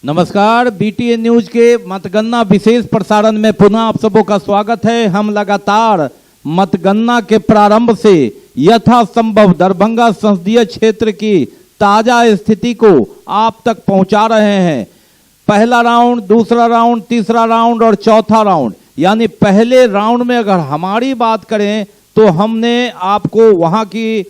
नमस्कार, BTN news के मतगणना विशेष प्रसारण में पुनः आप सबों का स्वागत है। हम लगातार मतगणना के प्रारंभ से यथासंभव दरभंगा संसदीय क्षेत्र की ताजा स्थिति को आप तक पहुंचा रहे हैं। पहला राउंड, दूसरा राउंड, तीसरा राउंड और चौथा राउंड, यानी पहले राउंड में अगर हमारी बात करें तो हमने आपको वहां की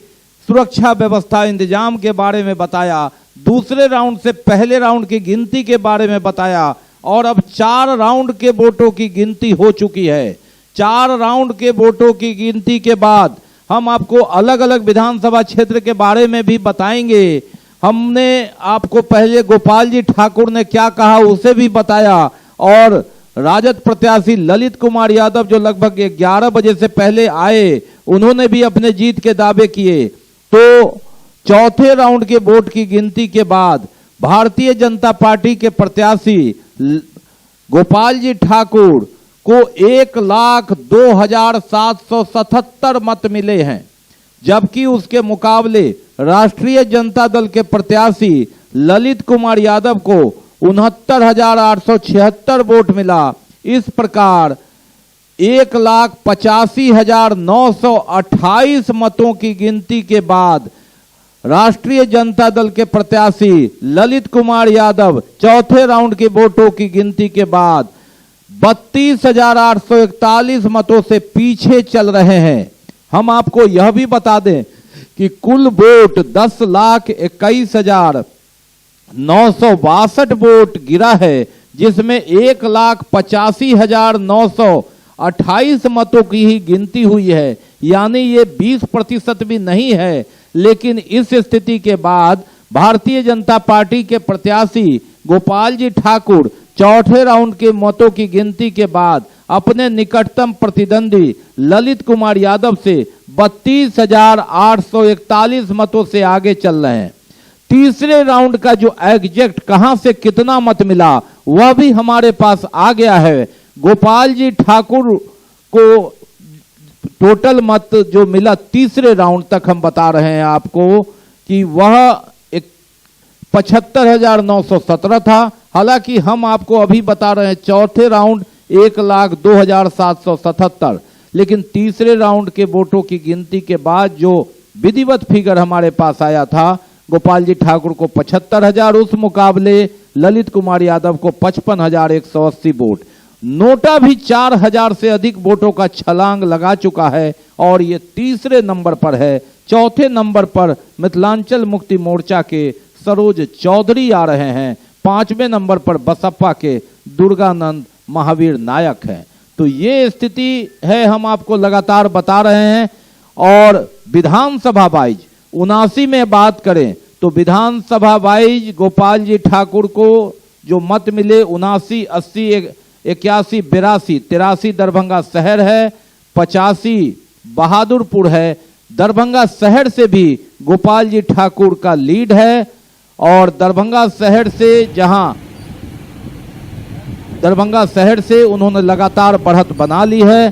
सुरक्षा व्यवस्था इंतजाम के बारे में बताया, दूसरे राउंड से पहले राउंड की गिनती के बारे में बताया और अब 4 राउंड के वोटों की गिनती हो चुकी है। 4 राउंड के वोटों की गिनती के बाद हम आपको अलग अलग विधानसभा क्षेत्र के बारे में भी बताएंगे। हमने आपको पहले गोपाल जी ठाकुर ने क्या कहा उसे भी बताया और राजद प्रत्याशी ललित कुमार यादव जो लगभग 11 बजे से पहले आए, उन्होंने भी अपने जीत के दावे किए। तो चौथे राउंड के वोट की गिनती के बाद भारतीय जनता पार्टी के प्रत्याशी गोपाल जी ठाकुर को 1,02,777 मत मिले हैं, जबकि उसके मुकाबले राष्ट्रीय जनता दल के प्रत्याशी ललित कुमार यादव को 69,876 वोट मिला। इस प्रकार 1,85,928 मतों की गिनती के बाद राष्ट्रीय जनता दल के प्रत्याशी ललित कुमार यादव चौथे राउंड के वोटों की गिनती के बाद 32,841 मतों से पीछे चल रहे हैं। हम आपको यह भी बता दें कि कुल वोट 10,81,962 वोट गिरा है, जिसमें 1,85,928 मतों की ही गिनती हुई है, यानी ये 20% भी नहीं है। लेकिन इस स्थिति के बाद भारतीय जनता पार्टी के प्रत्याशी गोपाल जी ठाकुर चौथे राउंड के मतों की गिनती के बाद अपने निकटतम प्रतिद्वंदी ललित कुमार यादव से 32,841 मतों से आगे चल रहे हैं। तीसरे राउंड का जो एग्जैक्ट कहां से कितना मत मिला वह भी हमारे पास आ गया है। गोपाल जी ठाकुर को टोटल मत जो मिला तीसरे राउंड तक हम बता रहे हैं आपको कि वह 75,917 था। हालांकि हम आपको अभी बता रहे हैं चौथे राउंड 1,02,777, लेकिन तीसरे राउंड के वोटों की गिनती के बाद जो विधिवत फिगर हमारे पास आया था, गोपाल जी ठाकुर को 75,000, उस मुकाबले ललित कुमार यादव को 55,180 वोट। नोटा भी 4,000 से अधिक वोटों का छलांग लगा चुका है और ये तीसरे नंबर पर है। चौथे नंबर पर मिथिलांचल मुक्ति मोर्चा के सरोज चौधरी आ रहे हैं। 5वें नंबर पर बसपा के दुर्गानंद महावीर नायक हैं। तो ये स्थिति है, हम आपको लगातार बता रहे हैं। और विधानसभा वाइज 79 में बात करें तो विधानसभा वाइज गोपाल जी ठाकुर को जो मत मिले 79, 80, 81, 82, 83 दरभंगा शहर है, 85 बहादुरपुर है। दरभंगा शहर से भी गोपाल जी ठाकुर का लीड है और दरभंगा शहर से उन्होंने लगातार बढ़त बना ली है।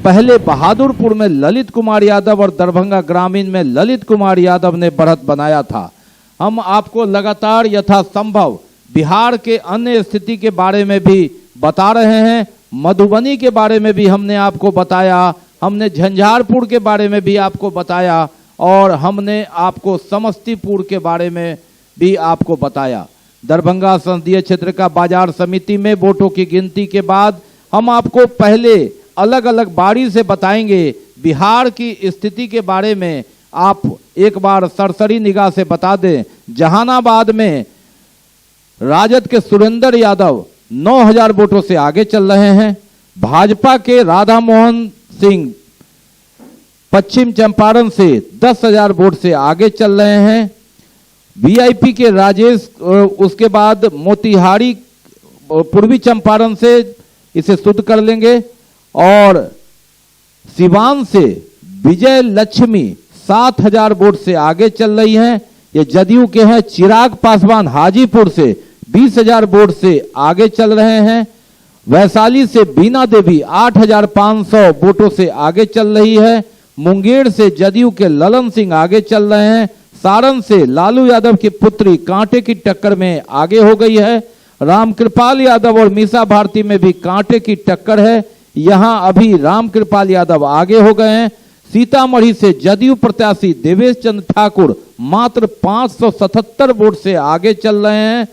पहले बहादुरपुर में ललित कुमार यादव और दरभंगा ग्रामीण में ललित कुमार यादव ने बढ़त बनाया था। हम आपको लगातार यथासंभव बिहार के अन्य स्थिति के बारे में भी बता रहे हैं। मधुबनी के बारे में भी हमने आपको बताया, हमने झंझारपुर के बारे में भी आपको बताया और हमने आपको समस्तीपुर के बारे में भी आपको बताया। दरभंगा संसदीय क्षेत्र का बाजार समिति में वोटों की गिनती के बाद हम आपको पहले अलग अलग बारी से बताएंगे। बिहार की स्थिति के बारे में आप एक बार सरसरी निगाह से बता दें। जहानाबाद में राजद के सुरेंद्र यादव 9,000 वोटों से आगे चल रहे हैं। भाजपा के राधा मोहन सिंह पश्चिम चंपारण से 10,000 वोट से आगे चल रहे हैं। वीआईपी के राजेश उसके बाद मोतिहारी पूर्वी चंपारण से इसे शुद्ध कर लेंगे और सिवान से विजय लक्ष्मी 7,000 वोट से आगे चल रही हैं। ये जदयू के हैं। चिराग पासवान हाजीपुर से 20,000 वोट से आगे चल रहे हैं। वैशाली से बीना देवी 8,500 वोटों से आगे चल रही है। मुंगेर से जदयू के ललन सिंह आगे चल रहे हैं। सारण से लालू यादव की पुत्री कांटे की टक्कर में आगे हो गई है। रामकृपाल यादव और मीसा भारती में भी कांटे की टक्कर है। यहां अभी रामकृपाल यादव आगे हो गए हैं। सीतामढ़ी से जदयू प्रत्याशी देवेश चंद्र ठाकुर मात्र 577 वोट से आगे चल रहे हैं,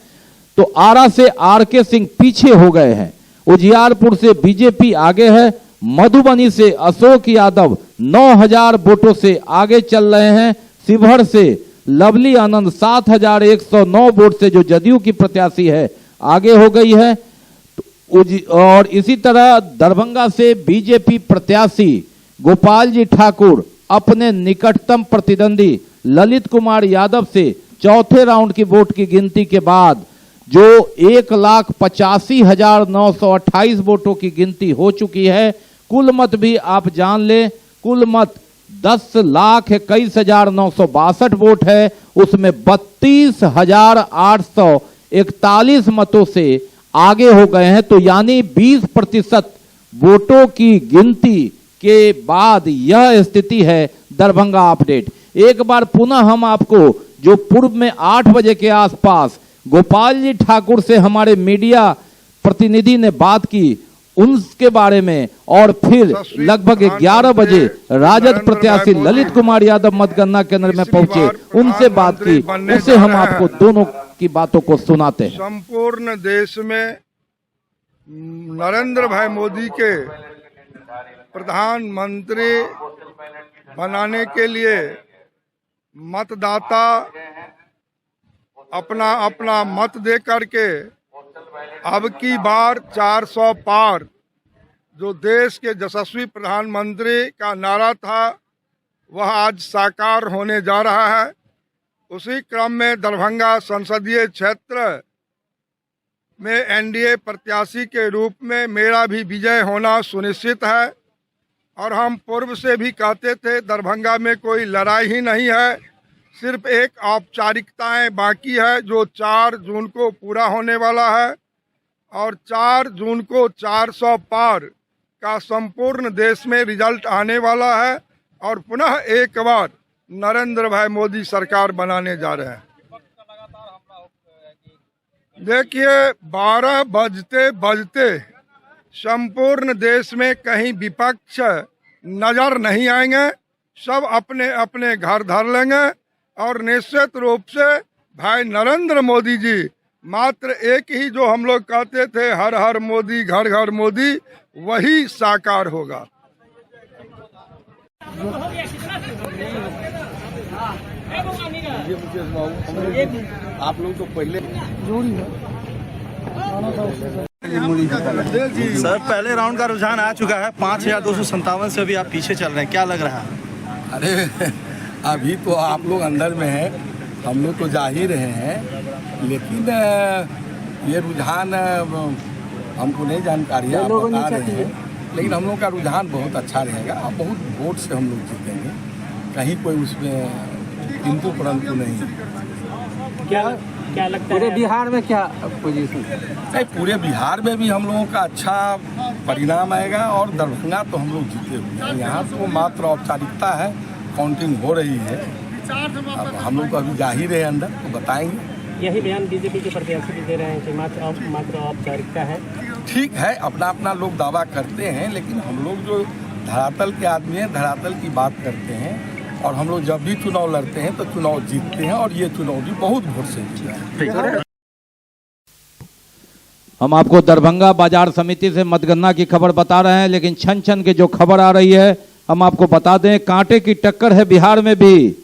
तो आरा से आरके सिंह पीछे हो गए हैं। उजियारपुर से बीजेपी आगे है। मधुबनी से अशोक यादव 9000 वोटों से आगे चल रहे हैं। शिवहर से लवली आनंद 7109 वोट से जो जदयू की प्रत्याशी है आगे हो गई है। और इसी तरह दरभंगा से बीजेपी प्रत्याशी गोपाल जी ठाकुर अपने निकटतम प्रतिद्वंदी ललित कुमार यादव से चौथे राउंड की वोट की गिनती के बाद जो 1,85,928 वोटों की गिनती हो चुकी है। कुल मत भी आप जान लें, कुल मत 10,21,962 वोट है। उसमें 32,841 मतों से आगे हो गए हैं। तो यानी 20% वोटों की गिनती के बाद यह स्थिति है दरभंगा अपडेट। एक बार पुनः हम आपको जो पूर्व में 8 बजे के आसपास गोपाल जी ठाकुर से हमारे मीडिया प्रतिनिधि ने बात की उनके बारे में, और फिर लगभग 11 बजे राजद प्रत्याशी ललित कुमार यादव मतगणना केंद्र में पहुंचे, उनसे बात की, उससे हम आपको दोनों की बातों को सुनाते हैं। संपूर्ण देश में नरेंद्र भाई मोदी के प्रधानमंत्री बनाने के लिए मतदाता अपना अपना मत दे करके अब की बार 400 पार जो देश के यशस्वी प्रधानमंत्री का नारा था वह आज साकार होने जा रहा है। उसी क्रम में दरभंगा संसदीय क्षेत्र में एनडीए प्रत्याशी के रूप में मेरा भी विजय होना सुनिश्चित है। और हम पूर्व से भी कहते थे दरभंगा में कोई लड़ाई ही नहीं है, सिर्फ एक औपचारिकताएं बाकी है जो 4 जून को पूरा होने वाला है। और 4 जून को 400 पार का संपूर्ण देश में रिजल्ट आने वाला है और पुनः एक बार नरेंद्र भाई मोदी सरकार बनाने जा रहे हैं। देखिए 12 बजते बजते संपूर्ण देश में कहीं विपक्ष नजर नहीं आएंगे, सब अपने अपने घर धर लेंगे और निश्चित रूप से भाई नरेंद्र मोदी जी मात्र एक ही जो हम लोग कहते थे हर हर मोदी घर घर मोदी, वही साकार होगा। आप लोग तो पहले सर पहले राउंड का रुझान आ चुका है, 5,257 से अभी आप पीछे चल रहे हैं, क्या लग रहा है? अरे अभी तो आप लोग अंदर में हैं, हम लोग तो जा ही रहे हैं, लेकिन ये रुझान हमको नहीं जानकारी है, आप बता रहे हैं, लेकिन हम लोग का रुझान बहुत अच्छा रहेगा और बहुत वोट से हम लोग जीतेंगे, कहीं कोई उसमें किंतु परंतु नहीं। क्या लगता है पूरे बिहार में क्या पोजीशन? नहीं, पूरे बिहार में भी हम लोगों का अच्छा परिणाम आएगा और दरभंगा तो हम लोग जीते हुए हैं। यहाँ तो मात्र औपचारिकता है, काउंटिंग हो रही है, अब हम लोग तो अभी जा ही रहे अंदर, तो बताएंगे। यही बयान बीजेपी के प्रत्याशी भी दे रहे हैं कि मात्र औपचारिकता है। ठीक है, अपना अपना लोग दावा करते हैं, लेकिन हम लोग जो धरातल के आदमी हैं, धरातल की बात करते हैं और हम लोग जब भी चुनाव लड़ते हैं तो चुनाव जीतते हैं और ये चुनाव भी बहुत वोट से जीता है। हम आपको दरभंगा बाजार समिति से मतगणना की खबर बता रहे हैं, लेकिन छन छन के जो खबर आ रही है हम आपको बता दें, कांटे की टक्कर है बिहार में भी।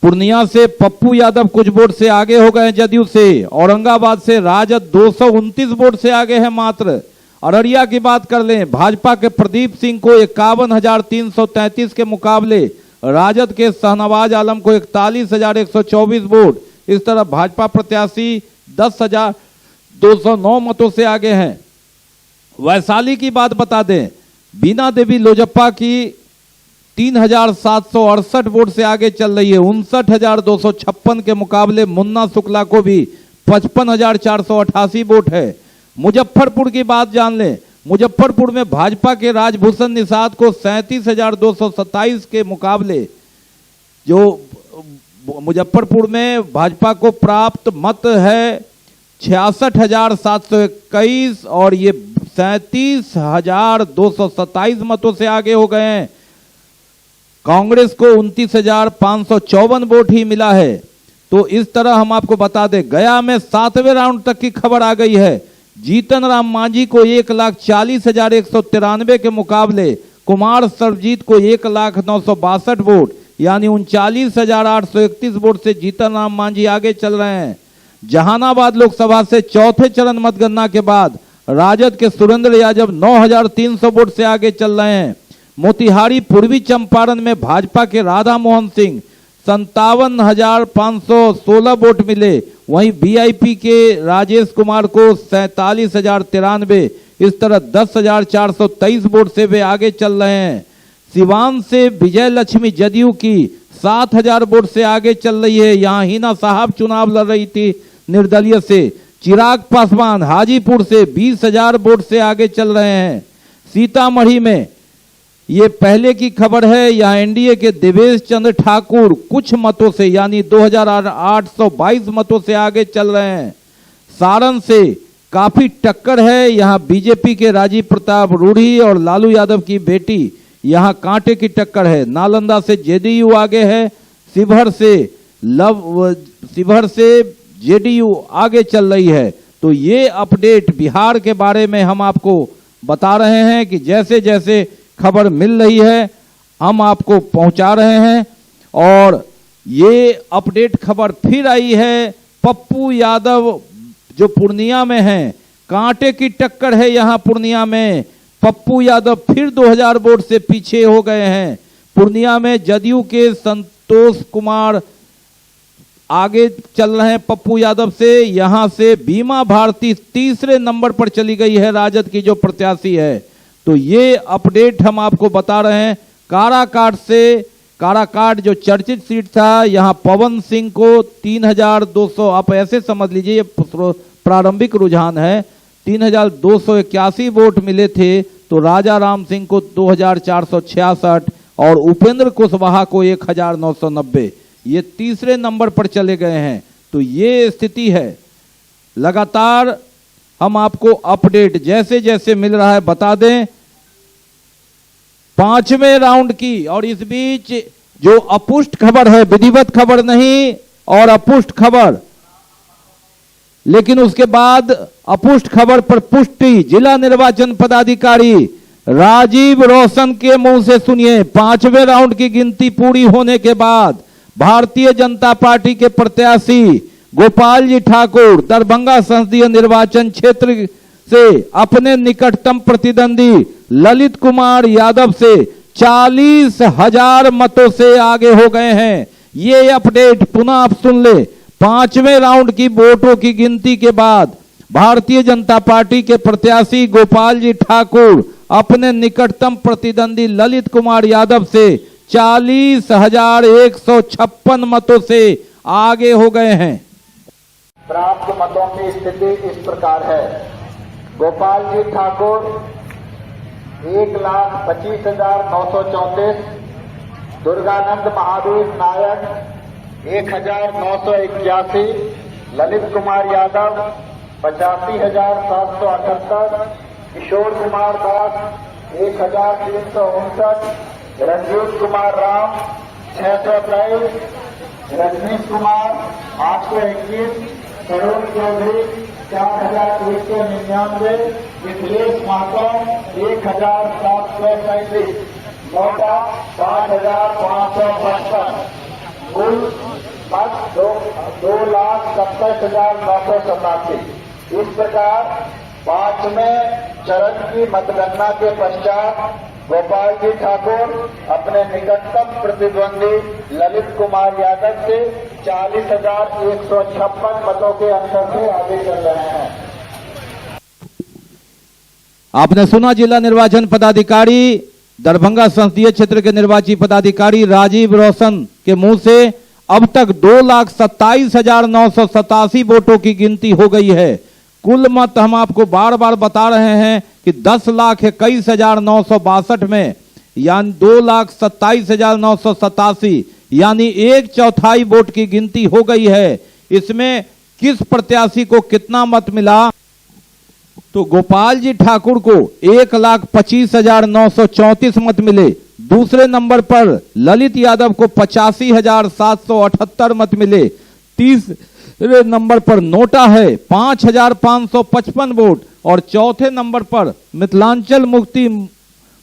पूर्णिया से पप्पू यादव कुछ वोट से आगे हो गए जदयू से। औरंगाबाद से राजद 229 वोट से आगे है मात्र। अररिया की बात कर लें, भाजपा के प्रदीप सिंह को 51,333 के मुकाबले राजद के शहनवाज आलम को 41,124 वोट। इस तरह भाजपा प्रत्याशी 10,209 मतों से आगे हैं। वैशाली की बात बता दें, बीना देवी लोजप्पा की 3,768 वोट से आगे चल रही है। 59,256 के मुकाबले मुन्ना शुक्ला को भी 55,488 वोट है। मुजफ्फरपुर की बात जान लें, मुजफ्फरपुर में भाजपा के राजभूषण निषाद को 37,227 के मुकाबले जो मुजफ्फरपुर में भाजपा को प्राप्त मत है 66,721 और ये 37,227 मतों से आगे हो गए हैं। कांग्रेस को 29,554 वोट ही मिला है। तो इस तरह हम आपको बता दें, गया में 7वें राउंड तक की खबर आ गई है। जीतन राम मांझी को 1,40,193 के मुकाबले कुमार सर्वजीत को 1,09,62 वोट यानी 39,831 वोट से जीतन राम मांझी आगे चल रहे हैं। जहानाबाद लोकसभा से चौथे चरण मतगणना के बाद राजद के सुरेंद्र यादव 9,300 वोट से आगे चल रहे हैं। मोतिहारी पूर्वी चंपारण में भाजपा के राधा मोहन सिंह 57,516 वोट मिले। वहीं वीआईपी के राजेश कुमार को 47,093, इस तरह 10,423 वोट से वे आगे चल रहे हैं। सिवान से विजय लक्ष्मी जदयू की 7,000 वोट से आगे चल रही है। यहां हिना साहब चुनाव लड़ रही थी निर्दलीय से। चिराग पासवान हाजीपुर से 20,000 वोट से आगे चल रहे हैं। सीतामढ़ी में ये पहले की खबर है, यहां एनडीए के देवेश चंद्र ठाकुर कुछ मतों से यानी 2,822 मतों से आगे चल रहे हैं। सारण से काफी टक्कर है, यहां बीजेपी के राजीव प्रताप रूढ़ी और लालू यादव की बेटी, यहां कांटे की टक्कर है। नालंदा से जेडीयू आगे है। शिवहर से जेडीयू आगे चल रही है। तो ये अपडेट बिहार के बारे में हम आपको बता रहे हैं कि जैसे जैसे खबर मिल रही है हम आपको पहुंचा रहे हैं। और ये अपडेट खबर फिर आई है, पप्पू यादव जो पूर्णिया में हैं, कांटे की टक्कर है यहां पूर्णिया में। पप्पू यादव फिर 2,000 वोट से पीछे हो गए हैं। पूर्णिया में जदयू के संतोष कुमार आगे चल रहे हैं पप्पू यादव से। यहां से बीमा भारती तीसरे नंबर पर चली गई है, राजद की जो प्रत्याशी है। तो ये अपडेट हम आपको बता रहे हैं। काराकाट जो चर्चित सीट था, यहां पवन सिंह को 3,200, आप ऐसे समझ लीजिए प्रारंभिक रुझान है, 3,281 वोट मिले थे। तो राजा राम सिंह को 2,466 और उपेंद्र कुशवाहा को 1,990, ये तीसरे नंबर पर चले गए हैं। तो ये स्थिति है। लगातार हम आपको अपडेट जैसे जैसे मिल रहा है बता दें। 5वें राउंड की, और इस बीच जो अपुष्ट खबर है, विधिवत खबर नहीं और अपुष्ट खबर, लेकिन उसके बाद अपुष्ट खबर पर पुष्टि जिला निर्वाचन पदाधिकारी राजीव रोशन के मुंह से सुनिए। 5वें राउंड की गिनती पूरी होने के बाद भारतीय जनता पार्टी के प्रत्याशी गोपाल जी ठाकुर दरभंगा संसदीय निर्वाचन क्षेत्र से अपने निकटतम प्रतिद्वंदी ललित कुमार यादव से 40,000 मतों से आगे हो गए हैं। ये अपडेट पुनः आप सुन ले। 5वें राउंड की वोटों की गिनती के बाद भारतीय जनता पार्टी के प्रत्याशी गोपाल जी ठाकुर अपने निकटतम प्रतिद्वंदी ललित कुमार यादव से 40,156 मतों से आगे हो गए हैं। प्राप्त मतों की स्थिति इस प्रकार है। गोपाल जी ठाकुर 1,25,934, दुर्गानंद महावीर नायक 1,981, ललित कुमार यादव 85,778, किशोर कुमार दास 1,359, रंजीत कुमार राम 623, रजनीश कुमार 821, तरुण चौधरी 4,199, मिथिलेश मातो 1,735, नोटा 5,555, कुल मत 2,70,987। इस प्रकार 5वें चरण की मतगणना के पश्चात गोपाल जी ठाकुर अपने निकटतम प्रतिद्वंदी ललित कुमार यादव से 40,156 मतों के अंतर से आगे चल रहे हैं। आपने सुना जिला निर्वाचन पदाधिकारी दरभंगा संसदीय क्षेत्र के निर्वाची पदाधिकारी राजीव रोशन के मुंह से अब तक 2,27,987 वोटों की गिनती हो गई है। कुल मत हम आपको बार बार बता रहे हैं कि 10,21,962 में यानी 2,27,987 यानी 1/4 वोट की गिनती हो गई है। इसमें किस प्रत्याशी को कितना मत मिला, तो गोपाल जी ठाकुर को 1,25,934 मत मिले। दूसरे नंबर पर ललित यादव को 85,778 मत मिले। तीसरे नंबर पर नोटा है 5,555 वोट और चौथे नंबर पर मिथिलांचल मुक्ति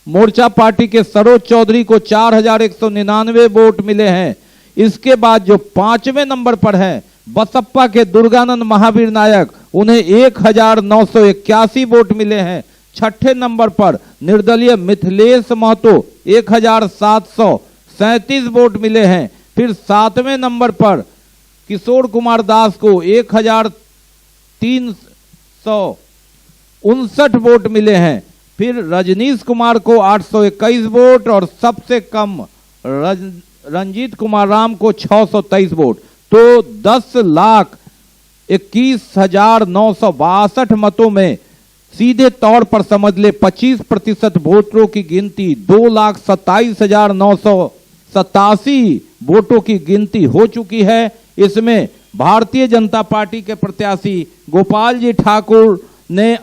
मोर्चा पार्टी के सरोज चौधरी को 4,199 वोट मिले हैं। इसके बाद जो पांचवें नंबर पर है बसपा के दुर्गानंद महावीर नायक, उन्हें 1,981 वोट मिले हैं। छठे नंबर पर निर्दलीय मिथिलेश महतो 1,737 वोट मिले हैं। फिर सातवें नंबर पर किशोर कुमार दास को 1,359 वोट मिले हैं। फिर रजनीश कुमार को 821 वोट और सबसे कम रंजीत कुमार राम को 623 वोट। तो 10,21,962 मतों में सीधे तौर पर समझ ले 25% वोटरों की गिनती 2,27,987 वोटों की गिनती हो चुकी है। इसमें भारतीय जनता पार्टी के प्रत्याशी गोपाल जी ठाकुर ने,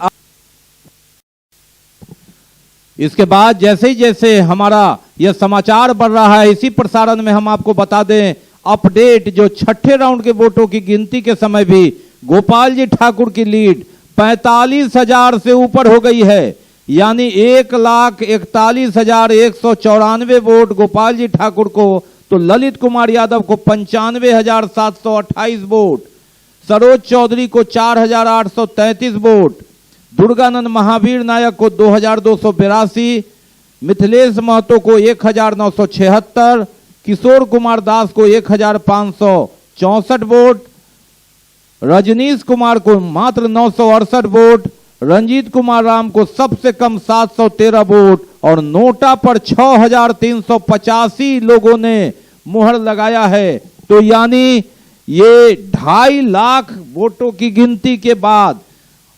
इसके बाद जैसे जैसे हमारा यह समाचार बढ़ रहा है, इसी प्रसारण में हम आपको बता दें अपडेट, जो छठे राउंड के वोटों की गिनती के समय भी गोपाल जी ठाकुर की लीड 45,000 से ऊपर हो गई है। यानी 1,41,194 वोट गोपाल जी ठाकुर को, तो ललित कुमार यादव को 95,728 वोट, सरोज चौधरी को 4,833 वोट, दुर्गानंद महावीर नायक को 2,282, मिथिलेश महतो को 1,976, किशोर कुमार दास को 1,564 वोट, रजनीश कुमार को मात्र 968 वोट, रंजीत कुमार राम को सबसे कम 713 वोट और नोटा पर 6,385 लोगों ने मुहर लगाया है। तो यानी ये 2.5 लाख वोटों की गिनती के बाद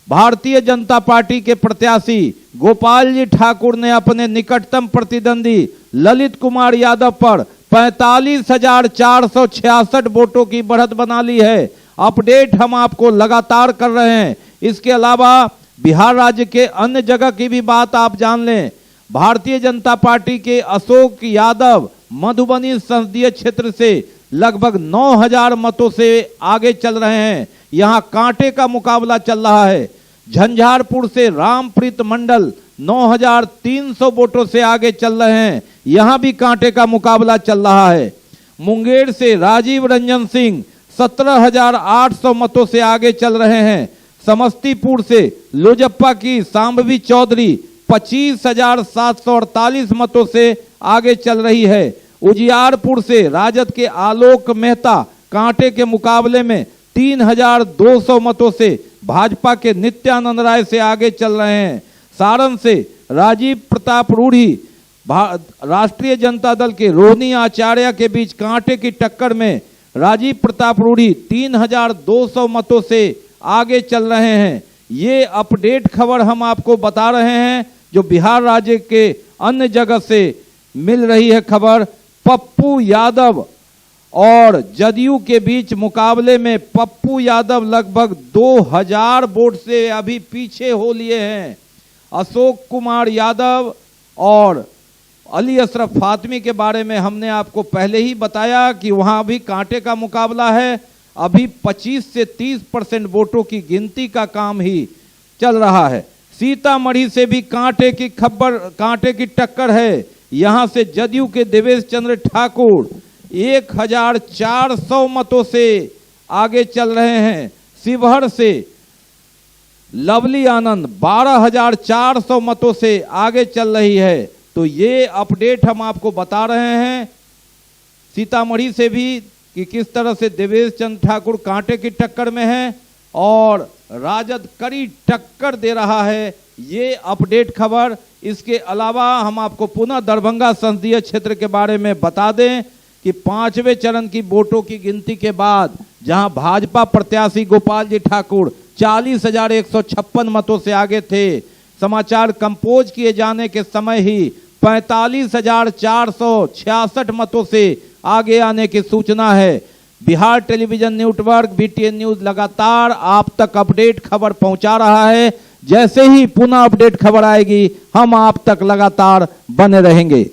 भारतीय जनता पार्टी के प्रत्याशी गोपाल जी ठाकुर ने अपने निकटतम प्रतिद्वंदी ललित कुमार यादव पर 45,466 वोटों की बढ़त बना ली है। अपडेट हम आपको लगातार कर रहे हैं। इसके अलावा बिहार राज्य के अन्य जगह की भी बात आप जान लें। भारतीय जनता पार्टी के अशोक यादव मधुबनी संसदीय क्षेत्र से लगभग 9,000 मतों से आगे चल रहे हैं। यहां कांटे का मुकाबला चल रहा है। झंझारपुर से रामप्रीत मंडल 9,300 वोटों से आगे चल रहे हैं, यहां भी कांटे का मुकाबला चल रहा है। मुंगेर से राजीव रंजन सिंह 17,800 मतों से आगे चल रहे हैं। समस्तीपुर से लोजप्पा की सांबवी चौधरी 25,748 मतों से आगे चल रही है। उजियारपुर से राजद के आलोक मेहता कांटे के मुकाबले में 3,200 मतों से भाजपा के नित्यानंद राय से आगे चल रहे हैं। सारण से राजीव प्रताप रूढ़ी राष्ट्रीय जनता दल के रोहिणी आचार्य के बीच कांटे की टक्कर में राजीव प्रताप रूढ़ी 3,200 मतों से आगे चल रहे हैं। ये अपडेट खबर हम आपको बता रहे हैं जो बिहार राज्य के अन्य जगह से मिल रही है खबर। पप्पू यादव और जदयू के बीच मुकाबले में पप्पू यादव लगभग 2,000 वोट से अभी पीछे हो लिए हैं। अशोक कुमार यादव और अली अशरफ फातमी के बारे में हमने आपको पहले ही बताया कि वहां भी कांटे का मुकाबला है। अभी 25 से 30% वोटों की गिनती का काम ही चल रहा है। सीतामढ़ी से भी कांटे की टक्कर है। यहां से जदयू के देवेश चंद्र ठाकुर 1,400 मतों से आगे चल रहे हैं। शिवहर से लवली आनंद 12,400 मतों से आगे चल रही है। तो ये अपडेट हम आपको बता रहे हैं सीतामढ़ी से भी कि किस तरह से देवेश चंद्र ठाकुर कांटे की टक्कर में है और राजद कड़ी टक्कर दे रहा है। ये अपडेट खबर। इसके अलावा हम आपको पुनः दरभंगा संसदीय क्षेत्र के बारे में बता दें कि 5वें चरण की वोटों की गिनती के बाद जहां भाजपा प्रत्याशी गोपाल जी ठाकुर 40,156 मतों से आगे थे, समाचार कंपोज किए जाने के समय ही 45,466 मतों से आगे आने की सूचना है। Bihar television network BTN news लगातार आप तक अपडेट खबर पहुंचा रहा है। जैसे ही पुनः अपडेट खबर आएगी हम आप तक लगातार बने रहेंगे।